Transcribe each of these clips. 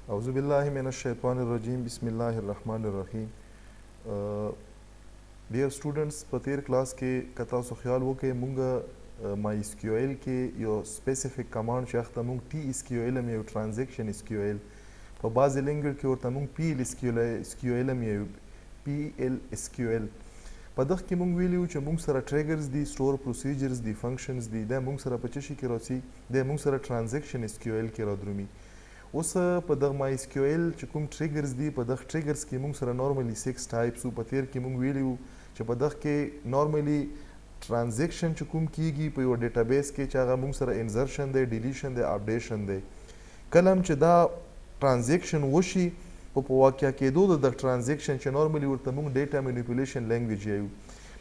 اعوذ بالله من الشیطان الرجیم بسم الله الرحمن الرحیم. ډیر سټوډنټس په تیر کلاس کې که تاسو خیال وکړئ مونږ مای اس کیو ایل کې یو سپیسیفیک کمانډ چې هغه ته مونږ ټي اس کیو ایل هم یو ټرانزیکشن اس کیو ایل په بعضې لینګویج کې ورته مونږ پی ایل اس کیو ایل هم یو پی ایل اس کیو ایل. په دغه کې مونږ ویلي وو چې مونږ سره ټریګرز دي، سټور پروسیجرز دي، فنکشنز دي، دا مونږ سره په څه شي کې راځي، دا مونږ سره ټرانزیکشن اس کیو ایل کې رادرومي. اوس په دغه مای اس کیو ایل چې کوم ټریګرز دي په دغه ټریګرز کې مونږ سره نارملی 6 ټایپس وو. په تیر کې مونږ ویلي وو چې په دغه کې نارملی ټرانزیکشن چې کوم کیږي په یو ډیټابیس کې چې هغه مونږ سره انزرشن دی، ډیلیشن دی، اپډیشن دی. کله هم چې دا ټرانزیکشن وشي په واقع کېدو د دغه ټرانزیکشن چې نارملی ورته مونږ ډیټا منیپولیشن لینګویج یو،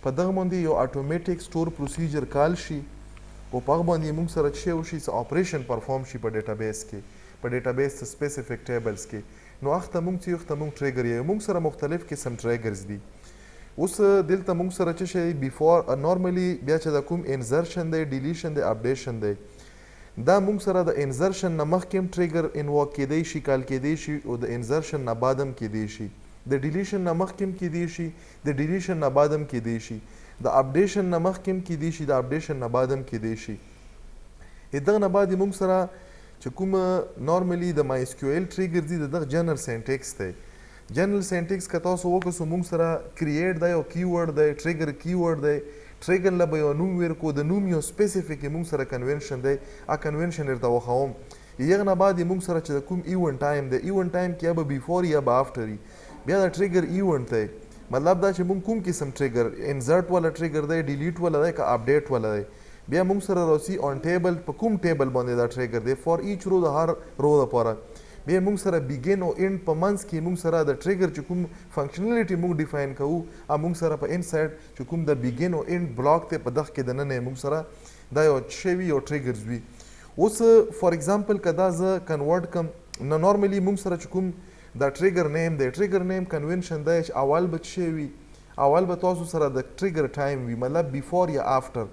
په دغه باندې یو اټومیټیک سټور پروسیجر کال شي او په هغه باندې مونږ سره څه وشي، څه اپریشن پرفارم شي په ډیټابیس کې، په ډیټابیس څه سپیسیفیک ټیبلز کې. نو هغه ته مونږ څه ته مونږ ټریګر یو، مونږ سره مختلف قسم ټریګرز دي. اوس دلته مونږ سره څه شی بیفور نارملی بیا چې دا کوم انزرشن دی، ډیلیشن دی، اپډیشن دی، دا مونږ سره د انزرشن نه مخکې هم ټریګر انواک کیدی شي، کال کیدی شي، او د انزرشن نه بعد هم کیدی شي، د ډیلیشن نه مخکې هم کیدی شي، د ډیلیشن نه بعد هم کیدی شي، د اپډیشن نه مخکې هم کیدی شي، د اپډیشن نه بعد هم کیدی شي. دغه نه بعد مونږ سره چې کوم نارملی د مای اس کیو ایل ټریګر دي دغه جنرال سینټیکس دی. جنرال سینټیکس که تاسو وکړو مونږ سره کریټ دی او کیورډ دی، ټریګر کیورډ دی، ټریګر له به یو نوم ورکو، د نوم یو سپیسیفیک مونږ سره کنونشن دی، ا کنونشن درته وښوم. یغه نه بعد مونږ سره چې کوم ایونت ټایم دی، ایونت ټایم کې یا به بیفور یا به افټر وي، بیا د ټریګر ایونت دی. مطلب دا چې مونږ کوم قسم ټریګر، انزرټ والا ټریګر دی، ډیلیټ والا دی، که اپډیټ والا دی. بیا مونږ سره راځي آن ټیبل، په کوم ټیبل باندې دا ټریګر دی، فار ایچ رو د هر رو لپاره. بیا مونږ سره بیګین او اینډ په منځ کې مونږ سره د ټریګر چې کوم فنکشنالیټي مونږ ډیفاین کوو، مونږ سره په ان سایډ چې کوم د بیګین او اینډ بلاک دی په دغه کې دننه مونږ سره دا یو شی یو ټریګرز وي. اوس فار ایگزامپل که دا زه کنورټ کم، نو نارملی مونږ سره چې کوم دا ټریګر نیم دی، ټریګر نیم کنونشن دی چې اول به څه وي، اول به تاسو سره د ټریګر ټایم وي، مطلب بیفور یا افټر.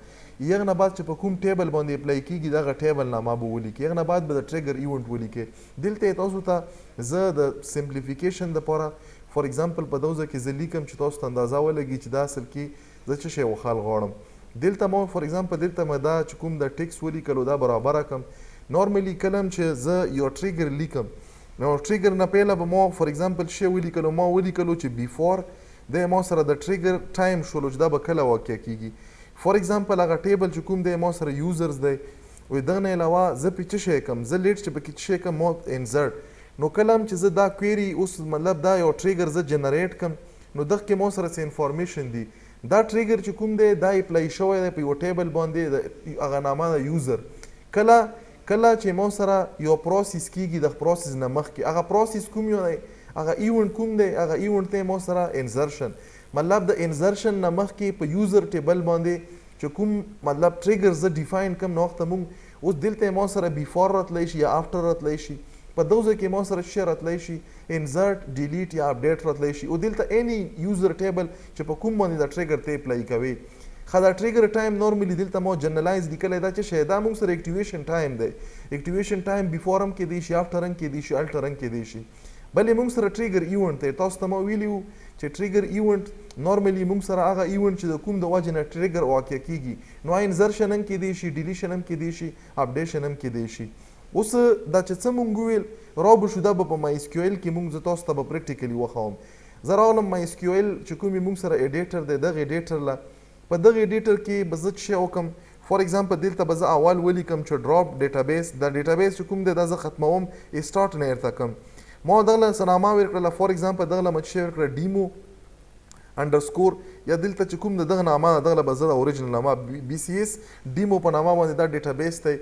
یغه نه بعد چې په کوم ټیبل باندې اپلای کیږي دغه ټیبل نامه به ولیکي، یغه نه بعد به د ټریګر ایونت ولیکي. دلته تاسو ته زه د سمپلیفیکیشن دپاره فار ایگزامپل په دوزه کې زه لیکم چې تاسو ته اندازه ولګي چې دا اصل کې زه څه شی وخال غواړم. دلته ما فار ایگزامپل دلته ما دا چې کوم د ټیکس ولیکلو دا برابره کم. نارملی کلم چې زه یو ټریګر لیکم، نو ټریګر نه پیله به ما فار ایگزامپل شی ولیکلو، ما ولیکلو چې بیفور د ما سره د ټریګر ټایم شولو چې دا به کله واقع کیږي. فار ایگزامپل هغه ټیبل چې کوم دی ما سره یوزرز دی، او دغه نه علاوه زه پې څه شی کم، زه لیټ چې پکې څه شی کم ما انزرټ. نو کله هم چې زه دا کویري اوس مطلب دا یو ټریګر زه جنریټ کم، نو دغه کې ما سره څه انفارمیشن دی، دا ټریګر چې کوم دی دا اپلای شوی دی په یو ټیبل باندې، هغه نامه د یوزر. کله چې ما سره یو پروسس کیږي، د پروسس نه مخکې هغه پروسس کوم یو دی، هغه ایونت کوم دی، هغه ایونت دی ما سره انزرشن. مطلب د انزرشن نه مخکې په یوزر ټیبل باندې چې کوم مطلب ټریګر زه ډیفاین کم، نو وخت مونږ اوس دلته ما سره بیفور راتلی شي یا افټر راتلی شي، په دوزه کې ما سره څه راتلی شي، انزرټ، ډیلیټ یا اپډیټ راتلی شي، او دلته اني یوزر ټیبل چې په کوم باندې دا ټریګر ته اپلای کوي. خو دا ټریګر ټایم نارملی دلته ما جنرالایز لیکلی دا چې شی دا مونږ سره اکټیویشن ټایم دی. اکټیویشن ټایم بیفور هم کیدی شي، افټر هم کیدی شي، الټر هم کیدی شي. بلې مونږ سره ټریګر ایونت دی. تاسو ته ما ویلي وو چې ټریګر ایونت نارملی مونږ سره هغه ایونت چې د کوم د وجې نه ټریګر واقع کیږي، نو انزرشن هم کیدی شي، ډیلیشن هم کیدی شي، اپډیشن هم کیدی شي. اوس دا چې څه مونږ ویل را به شو، دا به په مای اس کیو ایل کې مونږ زه تاسو ته به پریکټیکلي وښوم. زه راغلم مای اس کیو ایل چې کوم مونږ سره ایډیټر دی، دغه ایډیټر له په دغه ایډیټر کې به زه څه شی وکړم، فار ایگزامپل دلته به زه اول ولیکم چې ډراپ ډیټابیس، دا ډیټابیس چې کوم دی دا زه ختموم، اسټارټ نه ورته کم. ما دغله څه نامه ورکړله، فار ایگزامپل دغله ما څه ورکړه ډیمو انډرسکور، یا دلته چې کوم د دغه نامه ده دغله به زه د اوریجنل نامه بي سی اس ډیمو په نامه باندې دا ډیټابیس دی،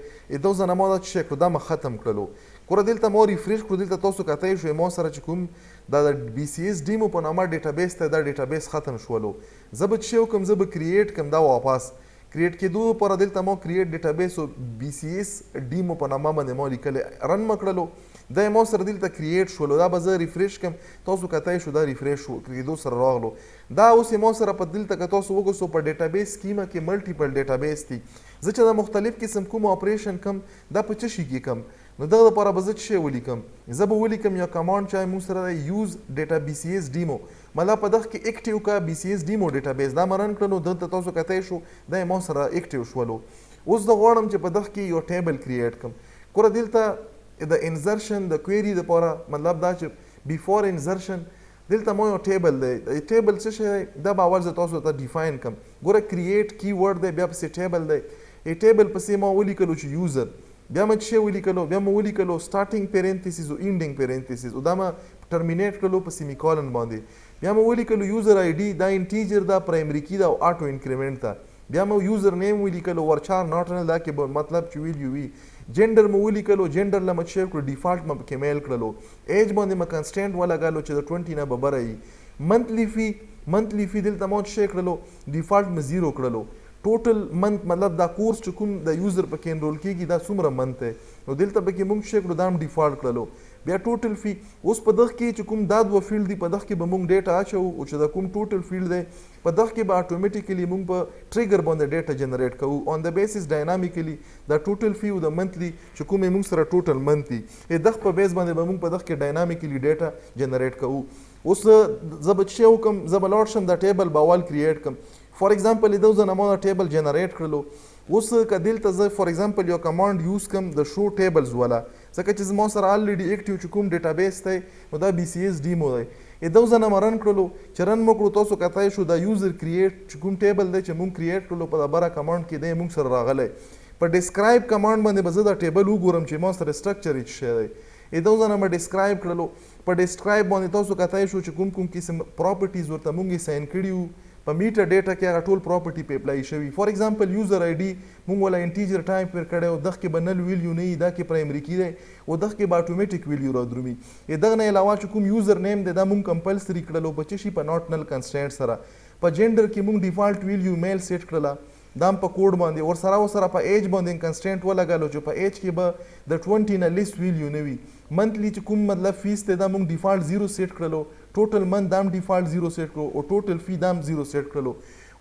دا زه نامه دا څه شی کړو دا ما ختم کړلو. ګوره دلته ما ریفریش کړو، دلته تاسو کتلی شوئ ما سره چې کوم دا د بي سی اس ډیمو په نامه ډیټابیس دی، دا ډیټابیس ختم شولو. زه به څه شی وکړم، زه به کریټ کړم دا واپس. کریټ کېدو لپاره دلته ما کریټ ډیټابیس او بي سی اس ډیمو په نامه باندې ما لیکلی، رن ما کړلو، دا ما سره دلته کریټ شولو. دا به زه ریفریش کړم، تاسو کتلی شو دا ریفریش کېدو سره راغلو. دا اوس ما سره په دلته که تاسو وګورئ په ډیټابیس سکیما کې ملټیپل ډیټابیس دي. زه چې دا مختلف قسم کوم اپریشن کم، دا په څه شي کې کم، نو دغه لپاره به زه څه شی ولیکم زه به ولیکم یو کمانډ چې موږ سره دی یوز ډیټا بی سی ایس ډیمو مطلب په دغه کې اکټیو کا بی سی ایس ډیمو ډیټابیس دا مرن کړلو دلته تاسو کتای شو دا ما سره اکټیو شولو اوس د غواړم چې په دغه کې یو ټیبل کریټ کړم ګوره دلته د انزرشن د کویری لپاره مطلب دا چې بیفور انزرشن دلته مو یو ټیبل دی ټیبل څه شی دا به اول زه تاسو ته ډیفاین کړم ګوره کریټ کی ورډ دی بیا پسې ټیبل دی ټیبل پسې ما ولیکلو چې یوزر بیا مې څه ولیکلو بیا مې ولیکلو سټارټینګ پیرنتھیسز او اینډینګ پیرنتھیسز او دا ما ټرمینیټ کړلو په سیمی کولن باندې بیا مې ولیکلو یوزر آی ډي دا انټیجر دا پرایمری کی دا او اټو انکریمنٹ دا بیا مې یوزر نیم ولیکلو ورچار ناٹ نه دا کې مطلب چې ویل یو وی جندر مې ولیکلو جندر لمه چې کړو ډیفالت مې کې میل کړلو ایج باندې مې کنسټنټ ولګالو چې د 20 نه به بره منتلی فی دلته مو چې کړلو ډیفالت مې 0 کړلو ټوټل منت مطلب دا کورس چې کوم د یوزر پکې انرول کیږي دا څومره منت دی نو دلته پکې موږ چې کړو دا هم ډیفالت کړلو بیا ټوټل فی اوس په دغه کې چې کوم دا دوه فیلډ دي په دغه کې به موږ ډیټا اچو او چې دا کوم ټوټل فیلډ دی په دغه کې به اتوماتیکلی موږ په ټریګر باندې ډیټا جنریټ کوو آن د بیسس ډاینامیکلی دا ټوټل فی او د منتلی چې کوم موږ سره ټوټل منت دي دغه په بیس باندې به موږ په دغه کې ډاینامیکلی ډیټا جنریټ کوو اوس زه به چې وکم زه به لاړ شم دا ټیبل به اول کریټ کړم فار ایگزامپل د زه نمونه ټیبل جنریټ کړلو اوس که دلته زه فار ایگزامپل یو کمانډ یوز کم د شو ټیبلز والا ځکه چې زما سره الریډي اکټیو چې کوم ډیټابیس دی نو دا بی سی ایس ډیمو دی دا زه نه رن کړلو چې رن مو کړو تاسو کتای شو دا یوزر کریټ چې کوم ټیبل دی چې مونږ کریټ کړلو په بره کمانډ کې دی مونږ سره راغلی په ډسکرایب کمانډ باندې به زه دا ټیبل وګورم چې ما سره سټرکچر یې شی دی دا زه نه مې ډسکرایب کړلو په ډسکرایب باندې تاسو کتای شو چې کوم قسم پراپرټیز ورته مونږ یې ساین کړي په میټر ډیټا کې هغه ټول پراپرټي په اپلای شوي فار ایگزامپل یوزر آی ډي مونږ ولا انټیجر ټایپ ور کړی او دغه کې به نل ویلیو نه وي دا کې پرایمري کی دی او دغه کې به اتوماتیک ویلیو را درومي دغه نه علاوه چې کوم یوزر نیم دی دا مونږ کمپلسري کړلو په څه شي په ناٹ نل کنسټنټ سره په جنډر کې مونږ ډیفالت ویلیو میل سیټ کړله دا په کوډ باندې ورسره په ایج باندې کنسټنټ ولګالو چې په ایج کې به د 20 نه لیست ویلیو نه وي منتلی چې کوم مطلب فیس دی دا مونږ ډیفالت 0 سیټ کړلو ټوټل منت دام ډیفالت 0 سیټ کړو او ټوټل فی دام 0 سیټ کړلو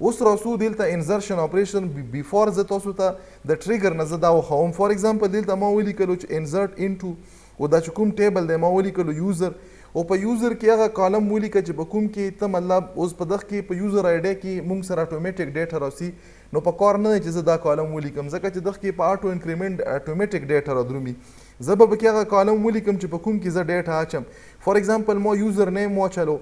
اوس راسو دلته انزرشن اپریشن بیفور زه تاسو ته د ټریګر نه زه دا وښوم فار ایگزامپل دلته ما ولیکلو چې انزرټ انټو او دا چې کوم ټیبل دی ما ولیکلو یوزر او په یوزر کې هغه کالم ولیکه چې په کوم کې ته مطلب اوس په دغه کې په یوزر آی ډي کې مونږ سره اتوماتیک ډیټا راسي نو په کار نه چې زه دا کالم ولیکم ځکه چې دغه کې په اټو انکریمنٹ اتوماتیک ډیټا را درومي زه به پکې هغه کالم ولیکم چې په کوم کې زه ډیټا اچم فار ایگزامپل ما یوزر نیم واچلو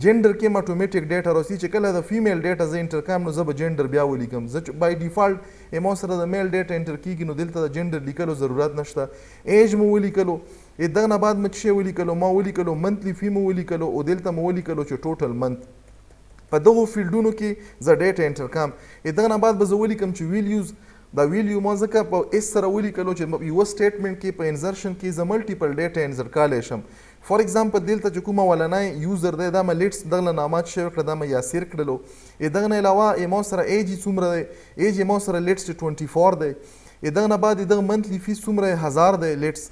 جنډر کې ما اتوماتیک ډیټا راسي چې کله د فیمیل ډیټا زه انټر کوم نو زه به جنډر بیا ولیکم زه بای ډیفالت ما سره د میل ډیټا انټر کیږي نو دلته د جنډر لیکلو ضرورت نشته ایج مو ولیکلو دغه نه بعد مې څه ولیکلو ما ولیکلو منتلی فی مو ولیکلو او دلته مو ولیکلو چې ټوټل منت په دغو فیلډونو کې زه ډیټا انټر کوم دغه نه بعد به زه ولیکم چې ویلیوز دا ویلیو ما ځکه په اس سره ولیکلو چې یوه سټیټمنټ کې په انزرشن کې زه ملټیپل ډیټا انزر کولی شم فار ایگزامپل دلته چې کومه ولنی یوزر دی دا مې لیټس دغه نامات شوی کړه دا مې یاسیر کړلو دغه نه علاوه ما سره ایج څومره دی ایج ما سره لیټس 24 دی دغه نه بعد دغه منتلی فیس څومره 1000 دی لیټس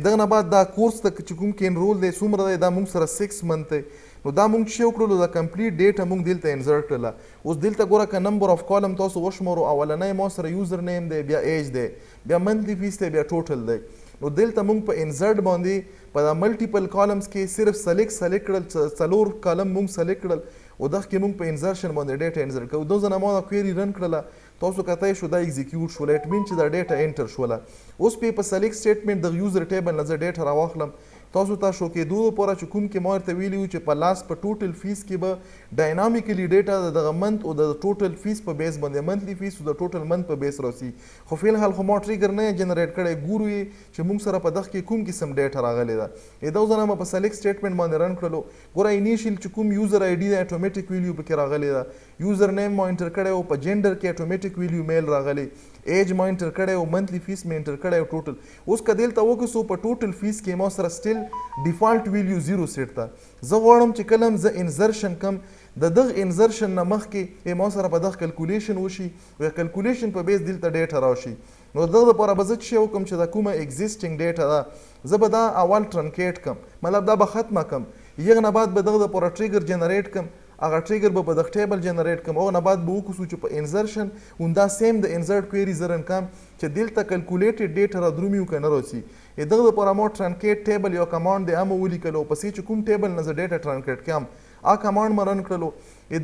دغه نه بعد دا کورس ته چې کوم کې انرول دی څومره دی دا موږ سره 6 منت دی نو دا موږ چې وکړلو دا کمپلیټ ډیټا موږ دلته انزرټ کړله اوس دلته ګوره که نمبر اف کالم تاسو وشمارو اولنی ما سره یوزر نیم دی بیا ایج دی بیا منتلی فیس دی بیا ټوټل دی نو دلته موږ په انزرټ باندې په دا ملټیپل کالمز کې صرف سلیکټ کړل څلور کالم موږ سلیکټ کړل او دغه کې موږ په انزرشن باندې ډیټا انزرټ کوو دو ځله ما دا کویری رن کړله تاسو کتای شو دا ایگزیکیوټ شوله اټ مین چې دا ډیټا انټر شوله اوس په سلیکټ سټیټمنټ د یوزر ټیبل نه زه ډیټا راواخلم تاسو ته شو کېدو لپاره چې کوم کې ما ورته ویلي وو چې په لاس په ټوټل فیس کې به ډاینامیکلی ډیټا دغه منت او د ټوټل فیس په بیس باندې منتلی فیس او د ټوټل منت په بیس راسي خو فی الحال خو ما ټریګر نه جنریټ کړی ګورو یې چې موږ سره په دغه کې کوم قسم ډیټا راغلی ده دا ځنه ما په سلیکټ سټیټمنټ باندې رن کړلو ګوره انیشیل چې کوم یوزر آی ډي دی اتوماتیک ویلیو پکې راغلی ده یوزر نیم ما انټر کړی او په جنډر کې اتوماتیک ویلیو میل راغلی ایج ما انټر کړی او منتلی فیس مې انټر کړی او ټوټل اوس که دلته وکړو په ټوټل فیس کې ما سره سټیل ډیفالت ویلیو 0 سیټ ده زه غواړم چې کله هم زه انزرشن کم د دغه انزرشن نه مخکې ما سره په دغه کلکولیشن وشي او کلکولیشن په بیس دلته ډیټا راشي نو دغه لپاره به زه څه شی وکړم چې دا کومه ایگزیسټینګ ډیټا ده زه به دا اول ټرنکیټ کم مطلب دا به ختمه کم یغه نه بعد به دغه لپاره ټریګر جنریټ کم هغه ټریګر به په دغه ټیبل جنریټ کوم هغه نه بعد به وکړو چې په انزرشن همدا سیم د انزرټ کویری زه رن کوم چې دلته کلکولیټډ ډیټا را درومي که نه راسي دغه دپاره ما ټرانکیټ ټیبل یو کمانډ دی هم ولیکلو پسې چې کوم ټیبل نه زه ډیټا ټرانکیټ کوم کمانډ مې رن کړلو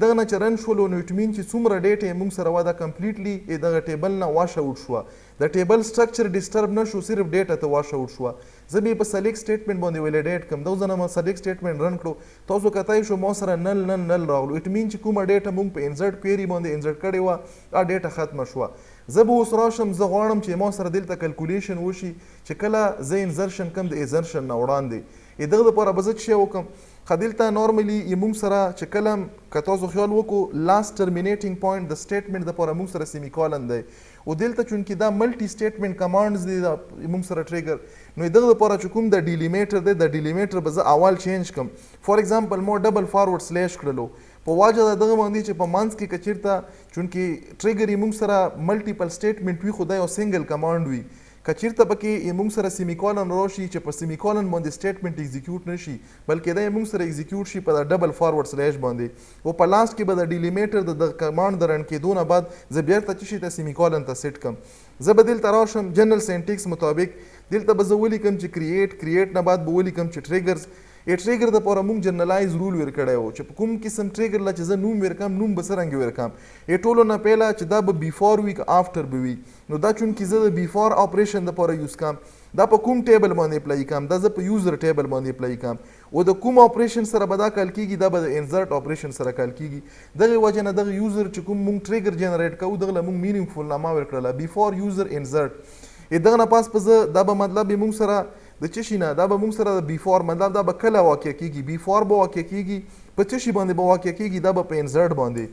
دغه نه چې رن شولو نو اټ مین چې څومره ډیټا یې موږ سره وه دا کمپلیټلی دغه ټیبل نه واش آوټ شوه د ټیبل سټرکچر ډسټرب نه شو صرف ډیټا ته واش آوټ شوه زه به یې په سلیکټ سټیټمنټ باندې ویلیډیټ کړم دغه ځنه ما سلیکټ سټیټمنټ رن کړو تاسو کتای شو ما سره نل نل نل راغلو اټ مین چې کومه ډیټا موږ په انزرټ کویري باندې انزرټ کړې وه ډیټا ختمه شوه زه به اوس راشم زه غواړم چې ما سره دلته کلکولیشن وشي چې کله زه انزرشن کم د انزرشن نه وړاندې دغه دپاره به زه څه شی وکړم خو دلته نارملي موږ سره چې کله که تاسو خیال وکړو لاست ټرمینیټینګ پوینټ د سټیټمنټ دپاره موږ سره سیمی کالن دی او دلته چونکې دا ملټي سټیټمنټ کمانډز دي موږ سره ټریګر نو دغه دپاره چې کوم د ډیلیمیټر دی د ډیلیمیټر به زه اول چینج کړم فار ایگزامپل ما ډبل فارورډ سلیش کړلو په واجه د دغه باندې چې په منځ کې که چېرته چونکې ټریګر یې موږ سره ملټیپل سټیټمنټ وي خو دا یو سنګل کمانډ وي که چېرته پکې موږ سره سیمی کالن راشي چې په سیمی کالن باندې سټیټمنټ ایگزیکیوټ نشي بلکې دا یې موږ سره ایگزیکیوټ شي په دا ډبل فارورډ سلیش باندې او په لاست کې به د ډیلیمیټر د کمانډ د رن کېدو نه بعد زه بیرته څه شي ته سیمی کالن ته سیټ کړم زه به دلته راشم جنرل سینټیکس مطابق دلته به زه ولیکم چې کریټ نه بعد به ولیکم چې ټریګرز ټریګر دپاره موږ جنرلایز رول ورکړی و چې په کوم قسم ټریګر له چې زه نوم ورکم نوم به څرنګه ورکم ټولو نه پهله چې دا به بیفور وي که آفټر به وي نو دا چونکې زه د بیفور آپریشن دپاره یوز کم دا په کوم ټیبل باندې اپلای کم دا زه په یوزر ټیبل باندې اپلای کم او د کوم آپریشن سره به دا کال کیږي دا به د انزرټ آپریشن سره کال کیږي دغه وجه نه دغه یوزر چې کوم موږ ټریګر جنریټ کوو دغه له موږ مینینګفول نامه ورکړله بیفور یوزر انزرټ دغه نه پاس به زه دا به مطلب موږ سره د څه شي نه دا به موږ سره د بیفور مطلب دا به کله واقع کیږي بیفور به واقع کیږي په څه شي باندې به واقع کیږي دا به په انزرټ باندې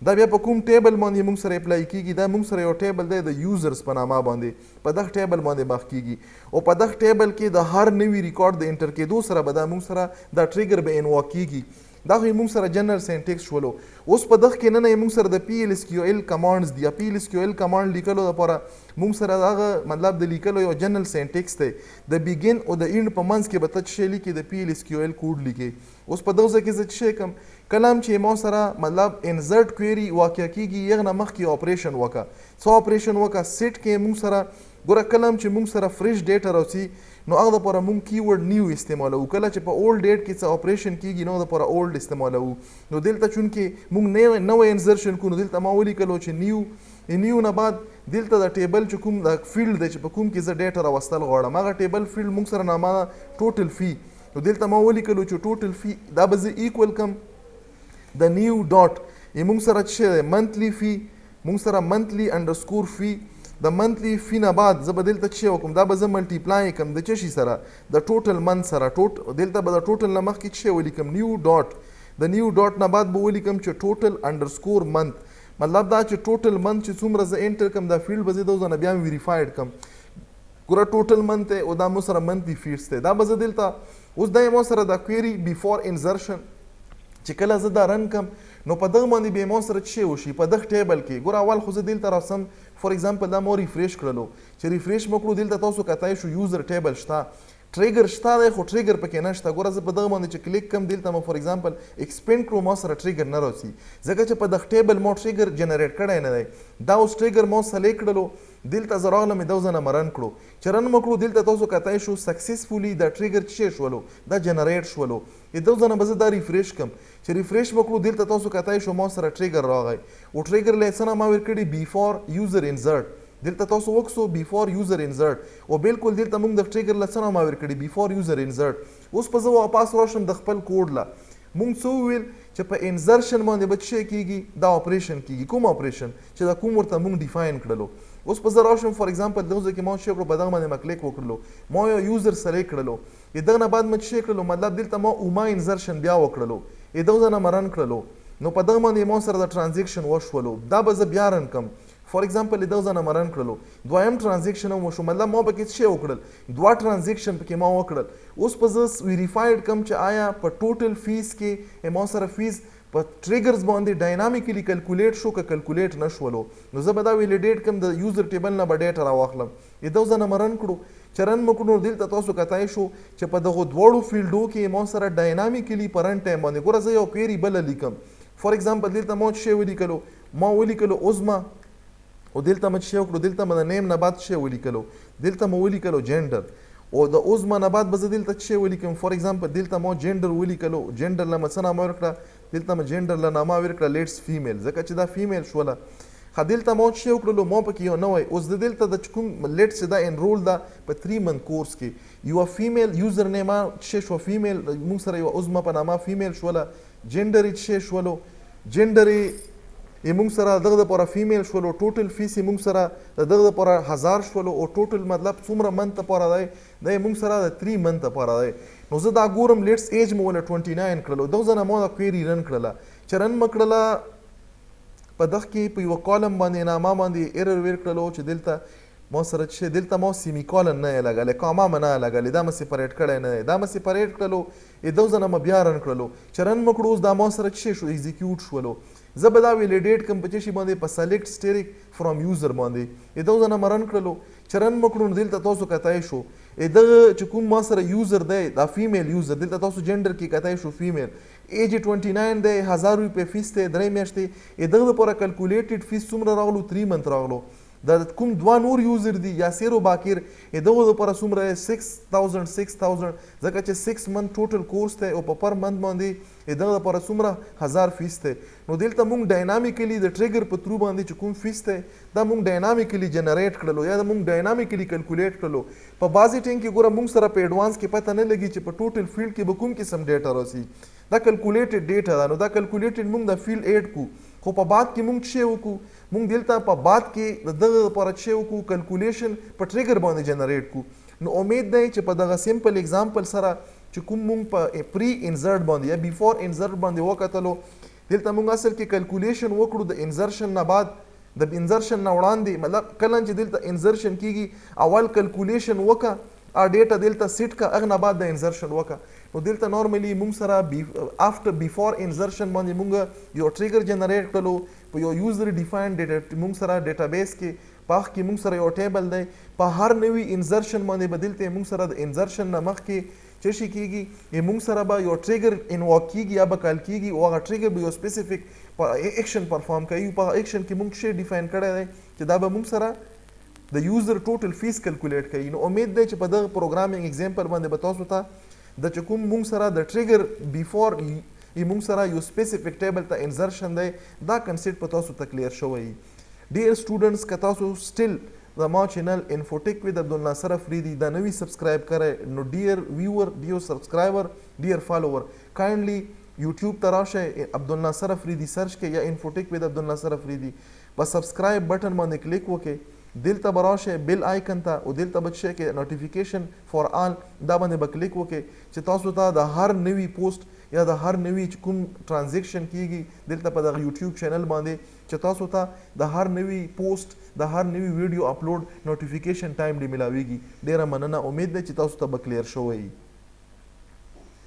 دا بیا په کوم ټیبل باندې موږ سره اپلای کیږي دا موږ سره یو ټیبل دی د یوزرز په نامه باندې په دغه ټیبل باندې باخ کیږي او په دغه ټیبل کې د هر نوي ریکارډ د انټر کېدو سره به دا موږ سره دا ټریګر به انوا کیږي دا خو موږ سره جنرل سینټیکس شولو اوس په دغه کې نه موږ سره د پی ال اس کیو ال کمانډز دي پی ال اس کیو ال کمانډ لیکلو لپاره موږ سره هغه مطلب د لیکلو یو جنرل سینټیکس دی د بیګین او د اینډ په منځ کې به ته څه شی لیکې د پی ال اس کیو ال کوډ لیکې اوس په دغه ځای کې زه څه شی کوم کلام چې ما سره مطلب انزرټ کویری واقع کیږي یغه نه مخکې اپریشن وکړه څه اپریشن وکړه سیټ کې موږ سره ګوره کلام چې موږ سره فریش ډیټا راځي نو هغه دپاره موږ کیورډ نیو استعمالوو کله چې په اولډ ډیټ کې څه اپریشن کیږي نو دپاره اولډ استعمالوو نو دلته چونکې موږ نوی انزرشن کوو نو دلته ما ولیکلو چې نیو نه بعد دلته د ټیبل چې کوم د فیلډ دی چې په کوم کې زه ډیټا راوستل غواړم هغه ټیبل فیلډ موږ سره نامه ټوټل فی نو دلته ما ولیکلو چې ټوټل فی دا به زه ایکول کم د نیو ډاټ موږ سره څه دی منتلی فی موږ سره منتلی انډرسکور فی د منتلی فی نه بعد زه به دلته څه وکړم دا به زه ملټیپلای کړم د څه شي سره د ټوټل منت سره دلته به د ټوټل نه مخکې څه ولیکم نیو ډاټ د نیو ډاټ نه بعد به ولیکم چې ټوټل انډرسکور منت مطلب دا چې ټوټل منت چې څومره زه انټر کړم دا فیلډ به زه د ځنه بیا ویریفاید کړم ګوره ټوټل منت دی او دا مو سره منتلی فیډز دی دا به زه دلته اوس دا یې ما سره دا کویری بیفور انزرشن چې کله زه دا رن کم نو په دغه باندې به ما سره څه وشي په دغه ټیبل کې ګوره اول خو زه دلته راسم فار ایگزامپل دا ما ریفریش کړلو چې ریفریش مو کړو دلته تاسو کتای شو یوزر ټیبل شته ټریګر شته دی خو ټریګر پکې نشته ګوره زه په دغه باندې چې کلیک کم دلته مو فار ایگزامپل ایکسپینډ کړو ما سره ټریګر نه راځي ځکه چې په دغه ټیبل ما ټریګر جنریټ کړی نه دی دا اوس ټریګر ما سلیکټ کړلو دلته زه راغلم دغه ځنه مې رن کړو چې رن مو کړو دلته تاسو کتای شو سکسیسفولي دا ټریګر څه شولو دا جنریټ شولو دغه ځنه به زه دا ریفریش کم چې ریفریش وکړو دلته تاسو کتای شو ما سره ټریګر راغی او ټریګر له څه نه ما ورکړي بیفور یوزر انزرټ دلته تاسو وکسو بیفور یوزر انزرټ او بالکل دلته موږ د ټریګر له څه نه ما ورکړي بیفور یوزر انزرټ اوس په زه واپس راشم د خپل کوډ له موږ څه وویل چې په انزرشن باندې به څه کیږي دا اپریشن کیږي کوم اپریشن چې دا کوم ورته موږ ډیفاین کړلو اوس په زه راشم فار ایگزامپل دغه ځای کې ما څه کړو په دغه باندې ما کلیک وکړلو ما یو یوزر سلیکټ کړلو دغه نه بعد ما څه کړلو مطلب دلته ما اوما انزرشن بیا وکړلو دغه ځای نه ما رن کړلو نو په دغه باندې ما سره د ټرانزیکشن وشولو دا به زه بیا رن کم فار ایگزامپل دغه ځای نه ما رن کړلو دویم ټرانزیکشن هم وشو مطلب ما پکې څه وکړل دوه ټرانزیکشن پکې ما وکړل اوس په زه ویریفاید کم چې آیا په ټوټل فیس کې ما سره فیس په ټریګرز باندې ډاینامیکلی کلکولیټ شو که کلکولیټ نه شولو نو زه به دا ویلیډیټ کم د یوزر ټیبل نه به ډیټا راواخلم دغه ځای نه ما رن کړو چې رن مو کړو دلته تاسو کتای شو چې په دغه دواړو فیلډو کې ما سره ډاینامیکلی په رن ټایم باندې ګوره زه یو کویري بله لیکم فار ایگزامپل دلته ما څه شی ولیکلو، ما ولیکلو عظما او دلته ما څه شی وکړو، دلته ما د نیم نه بعد څه شی ولیکلو، دلته ما ولیکلو جنډر او د عظما نه بعد به زه دلته څه شی ولیکم. فار ایگزامپل دلته ما جنډر ولیکلو، جنډر له ما څه نامه ورکړه، دلته ما جنډر له نامه ورکړه لیټس فیمیل، ځکه چې دا فیمیل شوله. دلته ما څه شی وکړلو، ما پکې یو نوی اوس د دلته د کوم لیټس دا انرول ده په 3 منث کورس کې یو فیمیل یوزر نیم څه شی شو، فیمیل موږ سره یو عظما په نامه فیمیل شوله، جنډر یې څه شی شولو، جنډر یې موږ سره دغه دپاره فیمیل شولو، ټوټل فیس یې موږ سره د دغه دپاره 1000 شولو او ټوټل مطلب څومره منت دپاره دی، دا یې موږ سره د 3 منت دپاره دی. نو زه دا ګورم لیټس ایج مو ونه 29 کړلو، دغه ځای نه ما دا کویري رن کړله چې رن مه کړله په دغه کې په یوه کالم باندې نامه باندې ایرر ویر کړلو چې دلته ما سره څه دلته ما سیمی کالن نه یې لګلی، کاما مې نه لګلی، دا مې سپریټ کړی نه دی، دا مې سپریټ کړلو دغه ځای نه مې بیا رن کړلو چې رن مې کړو اوس دا ما سره څه شو ایگزیکیوټ شولو. زه به دا ویلیډیټ کړم په څه شي باندې، په سلیکټ سټیرک فرام یوزر باندې دغه ځای نه مې رن کړلو چې رن مې کړو نو دلته تاسو کتای شو دغه چې کوم ما سره یوزر دی دا فیمیل یوزر، دلته تاسو جنډر کې کتای شو فیمیل، ایج 29 دی، 1000 روپۍ فیس دی، 3 میاشتې دغه دپاره کلکولیټډ فیس څومره راغلو، 3 منث راغلو. دا کوم دوه نور یوزر دي یاسیر او باکر دغه دپاره څومره 6000 ځکه چې 6 منث ټوټل کورس دی او په پر منث باندې دغه دپاره څومره 1000 فیس دی. نو دلته موږ ډاینامیکلی د ټریګر په ترو باندې چې کوم فیس دی دا موږ ډاینامیکلی جنریټ کړلو یا موږ ډاینامیکلی کلکولیټ کړلو. په بعضې ټایم کې ګوره موږ سره په ایډوانس کې پته نه لګي چې په ټوټل فیلډ کې به کوم قسم ډیټا راسي، دا کلکولیټډ ډیټا ده. نو دا کلکولیټډ موږ د فیلډ ایډ کو، خو په بعد کې موږ څه وکړو، موږ دلته په بعد کې د دغه لپاره څه وکړو، کلکولیشن په ټریګر باندې جنریټ کو. نو امید دی چې په دغه سمپل اگزامپل سره چې کوم موږ په پری انزرټ باندې یا بیفور انزرټ باندې وکتلو، دلته موږ اصل کې کلکولیشن وکړو د انزرشن نه بعد، د انزرشن نه وړاندې، مطلب کله چې دلته انزرشن کیږي اول کلکولیشن وکړه ا ډیټا دلته سیټ کا، هغه نه بعد د انزرشن وکړه. نو دلته نورملی موږ سره افټر بیفور انزرشن باندې موږ یو ټریګر جنریټ کړلو په یو یوزر ډیفاینډ ډیټا، موږ سره ډیټابیس کې په هغه کې موږ سره یو ټیبل دی، په هر نوي انزرشن باندې به دلته موږ سره د انزرشن نه مخکې څه شي کیږي، موږ سره به یو ټریګر انواک کیږي یا به کال کیږي او هغه ټریګر به یو سپیسیفیک ایکشن پرفارم کوي. په ایکشن کې موږ څه ډیفاین کړی دی چې دا به موږ سره د یوزر ټوټل فیس کلکولیټ کوي. نو امید دی چې په دغه پروګرامینګ ایگزامپل باندې به تاسو ته د چې کوم موږ سره د ټریګر بیفور موږ سره یو سپیسیفیک ټیبل ته انزرشن دی دا کنسیپټ په تاسو ته کلیر شوی. ډیر سټوډنټس که تاسو سټیل د ما چینل انفوټیک ود عبدالناصر افریدی دا نوی سبسکرایب کړئ، نو ډیر ویور، ډیر سبسکرایبر، ډیر فالوور کایندلی یوټیوب ته راشئ، عبدالناصر افریدی سرچ کړئ یا انفوټیک ود عبدالناصر افریدی، په سبسکرایب بٹن باندې کلیک وکړئ، دلته به راشئ بیل آیکن ته او دلته به څه کې نوټیفیکیشن فار آل دا باندې به کلیک وکړئ چې تاسو ته د هر نوي پوسټ یا د هر نوي کوم ټرانزیکشن کیږي دلته په دغه یوټیوب چینل باندې چې تاسو ته د هر نوي پوسټ د هر نوي ویډیو اپلوډ نوټیفیکیشن ټایم دی ملاویږي. ډیره مننه، امید ده چې تاسو ته به کلیر شوی.